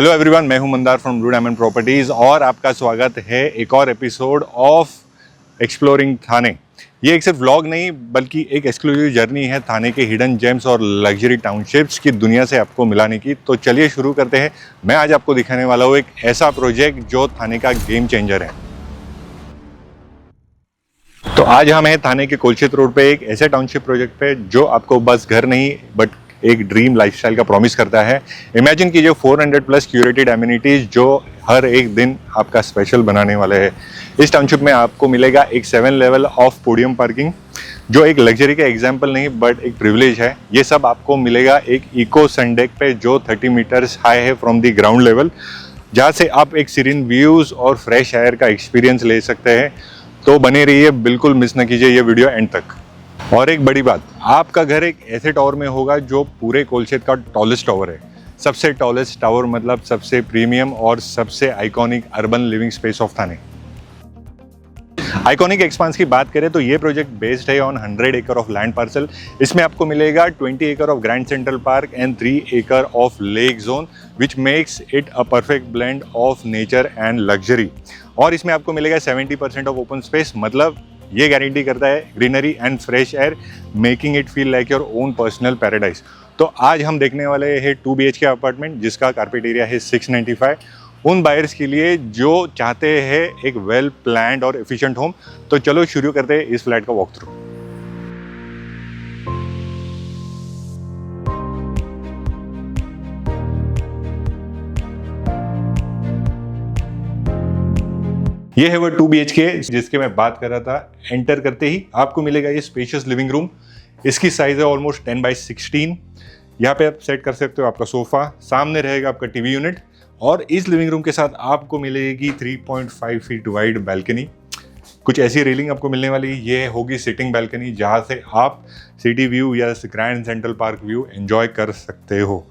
Hello everyone, मैं हूं Mandar from blue diamond properties और आपका स्वागत है एक और एपिसोड ऑफ एक्सप्लोरिंग थाने। ये एक सिर्फ व्लॉग नहीं बल्कि एक एक्सक्लूसिव जर्नी है थाने के हिडन जेम्स और लग्जरी टाउनशिप्स की दुनिया से आपको मिलाने की। तो चलिए शुरू करते हैं। मैं आज आपको दिखाने वाला हूँ एक ऐसा प्रोजेक्ट जो थाने का गेम चेंजर है। तो आज हम हैं थाने के कोलशेत रोड पे एक ऐसे टाउनशिप प्रोजेक्ट पे जो आपको बस घर नहीं बट एक ड्रीम लाइफस्टाइल का प्रॉमिस करता है। इमेजिन कीजिए 400 प्लस क्यूरेटेड एमिनिटीज जो हर एक दिन आपका स्पेशल बनाने वाले हैं। इस टाउनशिप में आपको मिलेगा एक 7 लेवल ऑफ पोडियम पार्किंग जो एक लग्जरी का एग्जाम्पल नहीं बट एक प्रिविलेज है। ये सब आपको मिलेगा एक इको सनडेक पे जो 30 मीटर्स हाई है फ्रॉम द ग्राउंड लेवल, जहाँ से आप एक सीरीन व्यूज और फ्रेश एयर का एक्सपीरियंस ले सकते हैं। तो बने रहिए, बिल्कुल मिस न कीजिए ये वीडियो एंड तक। और एक बड़ी बात, आपका घर एक ऐसे टावर में होगा जो पूरे कोलशेत का टॉलेस्ट टावर है। सबसे टॉलेस्ट टावर मतलब सबसे प्रीमियम और सबसे iconic urban living space of Thane. Iconic expanse की बात करें तो ये प्रोजेक्ट बेस्ड है ऑन 100 एकड़ ऑफ लैंड पार्सल। इसमें आपको मिलेगा 20 एकड़ of grand central park and 3 एकड़ of lake zone which makes it a perfect blend of nature and luxury. और इसमें आपको मिलेगा 70% ऑफ ओपन स्पेस, मतलब ये गारंटी करता है greenery and fresh air, making it feel like your own personal paradise. तो आज हम देखने वाले हैं 2 BHK अपार्टमेंट जिसका कारपेट एरिया है 695, उन बायर्स के लिए जो चाहते हैं एक वेल प्लान्ड और एफिशिएंट होम। तो चलो शुरू करते हैं इस फ्लैट का वॉक थ्रू। ये है वो 2 BHK जिसके मैं बात कर रहा था। एंटर करते ही आपको मिलेगा ये स्पेशियस लिविंग रूम। इसकी साइज है ऑलमोस्ट 10x16। यहाँ पे आप सेट कर सकते हो आपका सोफा, सामने रहेगा आपका टीवी यूनिट और इस लिविंग रूम के साथ आपको मिलेगी 3.5 फीट वाइड बैल्कनी। कुछ ऐसी रेलिंग आपको मिलने वाली। ये होगी सिटिंग बैल्कनी जहाँ से आप सिटी व्यू या grand central park view enjoy कर सकते हो।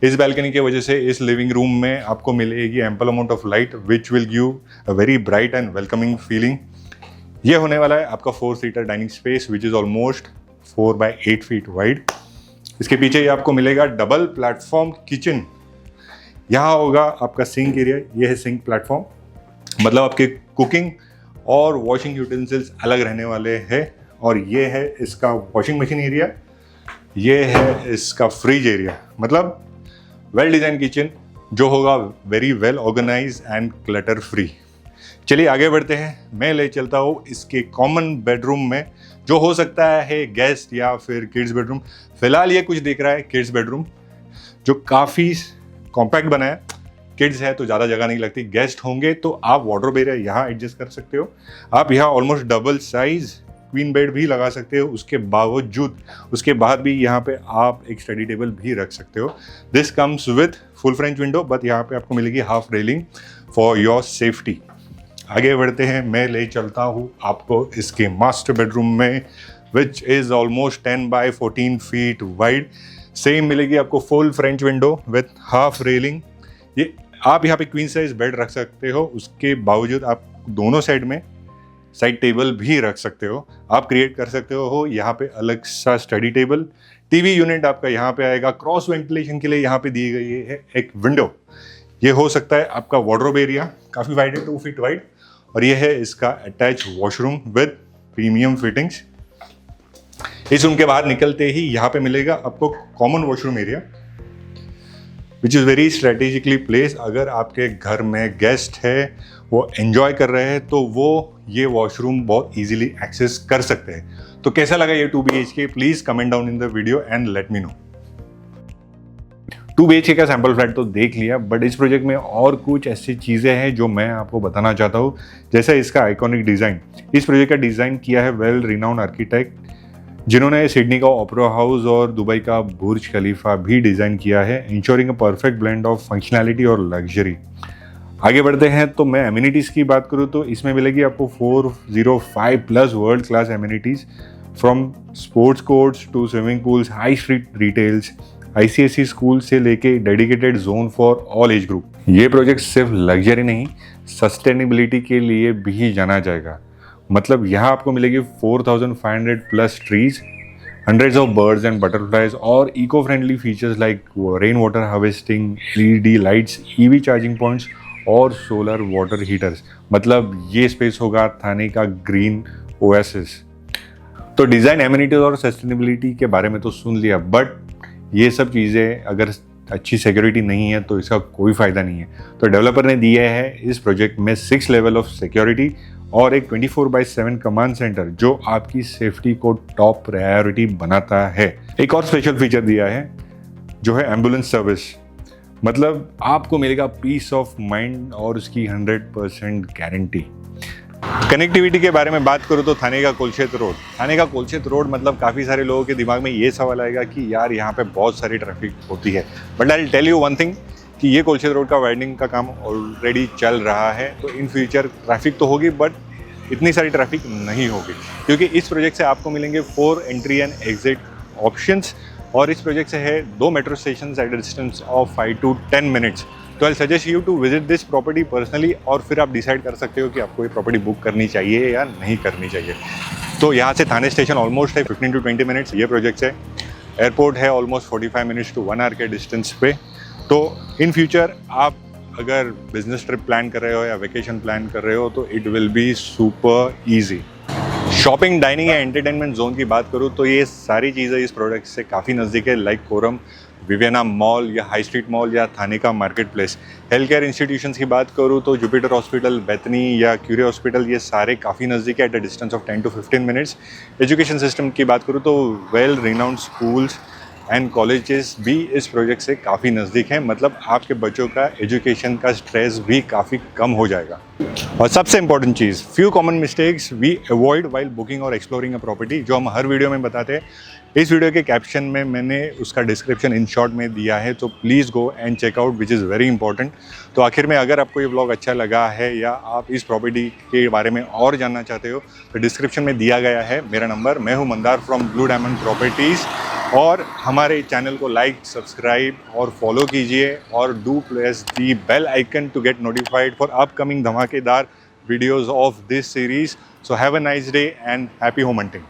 इस बैल्कनी की वजह से इस लिविंग रूम में आपको मिलेगी ample amount of light which will give a very bright and welcoming feeling. ये होने वाला है आपका 4 seater dining space which is almost 4x8 feet wide. इसके पीछे ये आपको मिलेगा डबल प्लेटफॉर्म किचन। यहाँ होगा आपका सिंक एरिया। ये है सिंक प्लेटफॉर्म, मतलब आपके कुकिंग और वॉशिंग यूटेंसिल्स अलग रहने वाले हैं। और ये है इसका वॉशिंग मशीन एरिया। ये है इसका फ्रिज एरिया, मतलब वेल डिजाइन किचन जो होगा very well organize and clutter free. चलिए आगे बढ़ते हैं। मैं ले चलता हूँ इसके कॉमन बेडरूम में जो हो सकता है गेस्ट या फिर किड्स बेडरूम। फिलहाल ये कुछ दिख रहा है किड्स बेडरूम जो काफ़ी कॉम्पैक्ट बना है। किड्स है तो ज़्यादा जगह नहीं लगती। गेस्ट होंगे तो आप वार्डरोब एरिया यहाँ एडजस्ट कर सकते हो। आप यहाँ almost double size queen bed भी लगा सकते हो। उसके बावजूद उसके बाद भी यहाँ पे आप एक स्टडी टेबल भी रख सकते हो। This comes with full French window, but यहाँ पे आपको मिलेगी half railing for your safety. आगे बढ़ते हैं। मैं ले चलता हूँ आपको इसके मास्टर बेडरूम में which is almost 10x14 feet wide. Same मिलेगी आपको full French window with half railing. ये आप यहाँ पे क्वीन साइज बेड रख सकते हो। उसके बावजूद आप दोनों साइड में साइड टेबल भी रख सकते हो। आप क्रिएट कर सकते हो यहाँ पे अलग सा स्टडी टेबल। टीवी यूनिट आपका यहाँ पे आएगा। क्रॉस वेंटिलेशन के लिए यहाँ पे दी गई है एक विंडो। ये हो सकता है आपका वार्डरोब एरिया, काफ़ी वाइड है, 2 फीट वाइड। और ये है इसका attach washroom with premium fittings. इस रूम के बाहर निकलते ही यहाँ पे मिलेगा आपको common washroom area which is very strategically place. अगर आपके घर में गेस्ट है, वो एंजॉय कर रहे हैं, तो वो ये वॉशरूम बहुत इजीली एक्सेस कर सकते हैं। तो कैसा लगा ये 2 BHK? Please comment down in the video and let me know. 2 BHK का सैम्पल फ्लैट तो देख लिया, बट इस प्रोजेक्ट में और कुछ ऐसी चीज़ें हैं जो मैं आपको बताना चाहता हूँ। जैसे इसका आइकॉनिक डिज़ाइन। इस प्रोजेक्ट का डिज़ाइन किया है वेल रिनाउंड आर्किटेक्ट जिन्होंने सिडनी का ओपेरा हाउस और दुबई का बुर्ज खलीफा भी डिज़ाइन किया है, ensuring a perfect blend of functionality और लग्जरी। आगे बढ़ते हैं तो मैं एमिनिटीज़ की बात करूँ तो इसमें मिलेगी आपको 405 plus world class amenities from sports courts to swimming pools, high street retails, ICSE school से लेके dedicated zone for all age group. ये प्रोजेक्ट सिर्फ लग्जरी नहीं, सस्टेनेबिलिटी के लिए भी जाना जाएगा। मतलब यहाँ आपको मिलेगी 4500 plus trees hundreds of birds and butterflies, और eco-friendly features like rainwater harvesting, LED lights, EV charging points और solar water heaters। मतलब ये स्पेस होगा थाने का ग्रीन ओएसिस। तो डिज़ाइन, एमिनिटीज और सस्टेनेबिलिटी के बारे में तो सुन लिया, बट ये सब चीज़ें अगर अच्छी सिक्योरिटी नहीं है तो इसका कोई फ़ायदा नहीं है। तो डेवलपर ने दिया है इस प्रोजेक्ट में 6 लेवल ऑफ सिक्योरिटी और एक 24/7 कमांड सेंटर जो आपकी सेफ्टी को टॉप प्रायोरिटी बनाता है। एक और स्पेशल फीचर दिया है जो है एम्बुलेंस सर्विस। मतलब आपको मिलेगा पीस ऑफ माइंड और उसकी 100% गारंटी। कनेक्टिविटी के बारे में बात करूँ तो थाने का कुलक्षेत्र रोड मतलब काफ़ी सारे लोगों के दिमाग में ये सवाल आएगा कि यार यहाँ पे बहुत सारी ट्रैफिक होती है, but I will tell you one thing कि ये कुलक्षेत्र रोड का वाइडनिंग का काम ऑलरेडी चल रहा है। तो इन फ्यूचर ट्रैफिक तो होगी बट इतनी सारी ट्रैफिक नहीं होगी, क्योंकि इस प्रोजेक्ट से आपको मिलेंगे 4 एंट्री एंड एग्जिट ऑप्शंस और इस प्रोजेक्ट से है 2 metro station at distance of 5 to 10 minutes. तो I suggest you to visit this property personally और फिर आप डिसाइड कर सकते हो कि आपको ये प्रॉपर्टी बुक करनी चाहिए या नहीं करनी चाहिए। तो यहाँ से थाने स्टेशन ऑलमोस्ट है 15 to 20 मिनट्स ये प्रोजेक्ट से। एयरपोर्ट है ऑलमोस्ट 45 मिनट्स to 1 hour के डिस्टेंस पे। तो इन फ्यूचर आप अगर बिजनेस ट्रिप प्लान कर रहे हो या वेकेशन प्लान कर रहे हो तो it will be super easy. Shopping, dining या एंटरटेनमेंट जोन की बात करूँ तो ये सारी चीज़ें इस प्रोडक्ट से काफ़ी नज़दीक है, लाइक कोरम, विवियना मॉल या हाई स्ट्रीट मॉल या थाने का market place. Health care institutions की बात करूँ तो जुपिटर हॉस्पिटल, बेथनी या क्यूरी हॉस्पिटल ये सारे काफ़ी नज़दीक है at a distance of 10 to 15 minutes. Education system की बात करूँ तो well renowned schools and colleges भी इस प्रोजेक्ट से काफ़ी नज़दीक हैं, मतलब आपके बच्चों का एजुकेशन का स्ट्रेस भी काफ़ी कम हो जाएगा। और सबसे इंपॉर्टेंट चीज़, few common mistakes we avoid while booking और एक्सप्लोरिंग अ प्रॉपर्टी, जो हम हर वीडियो में बताते हैं। इस वीडियो के कैप्शन में मैंने उसका डिस्क्रिप्शन इन शॉर्ट में दिया है, तो please go and check out which is very important. तो आखिर में अगर आपको ये व्लॉग अच्छा लगा है या आप इस प्रॉपर्टी के बारे में और जानना चाहते हो तो डिस्क्रिप्शन में दिया गया है मेरा नंबर। मैं हूँ Mandar from blue diamond properties, और हमारे चैनल को लाइक, सब्सक्राइब और फॉलो कीजिए और do press the bell icon to get notified for upcoming धमाकेदार videos of this series. So have a nice day and happy home hunting.